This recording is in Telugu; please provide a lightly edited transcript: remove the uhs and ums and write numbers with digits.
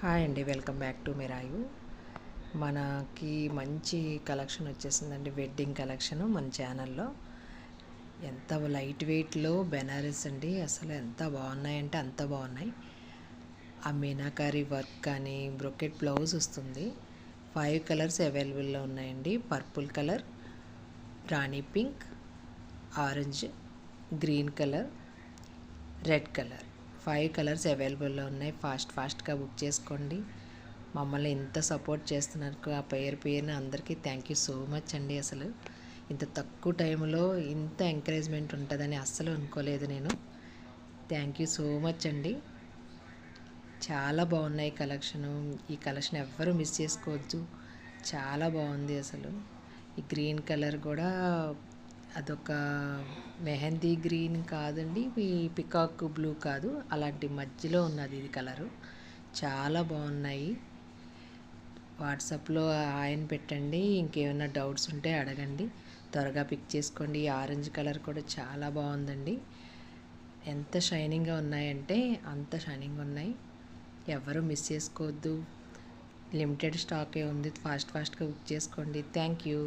హాయ్ అండి, వెల్కమ్ బ్యాక్ టు మిరాయు. మనకి మంచి కలెక్షన్ వచ్చేసిందండి, వెడ్డింగ్ కలెక్షన్ మన ఛానల్లో. ఎంత లైట్ వెయిట్లో బెనారస్ అండి, అసలు ఎంత బాగున్నాయంటే అంత బాగున్నాయి. ఆ మీనాకారి వర్క్ కానీ బ్రొకెట్ బ్లౌజ్ వస్తుంది. 5 కలర్స్ అవైలబుల్లో ఉన్నాయండి. Purple colour, rani pink, orange, green colour, red colour, 5 colours అవైలబుల్లో ఉన్నాయి. ఫాస్ట్గా బుక్ చేసుకోండి. మమ్మల్ని ఇంత సపోర్ట్ చేస్తున్నందుకు ఆ పేరున అందరికీ థ్యాంక్ యూ సో మచ్ అండి. అసలు ఇంత తక్కువ టైంలో ఇంత ఎంకరేజ్మెంట్ ఉంటుందని అస్సలు అనుకోలేదు నేను. థ్యాంక్ యూ సో మచ్ అండి. చాలా బాగున్నాయి కలెక్షను. ఈ కలెక్షన్ ఎవ్వరూ మిస్ చేసుకోవద్దు, చాలా బాగుంది అసలు. ఈ గ్రీన్ కలర్ కూడా అదొక మెహందీ గ్రీన్ కాదండి, ఈ పికాక్ బ్లూ కాదు, అలాంటి మధ్యలో ఉన్నది ఇది కలరు. చాలా బాగున్నాయి. వాట్సాప్లో ఆయన పెట్టండి, ఇంకేమైనా డౌట్స్ ఉంటే అడగండి, త్వరగా పిక్ చేసుకోండి. ఈ ఆరెంజ్ కలర్ కూడా చాలా బాగుందండి. ఎంత షైనింగ్గా ఉన్నాయంటే అంత షైనింగ్గా ఉన్నాయి. ఎవరు మిస్ చేసుకోవద్దు. లిమిటెడ్ స్టాకే ఉంది. ఫాస్ట్గా బుక్ చేసుకోండి. Thank you.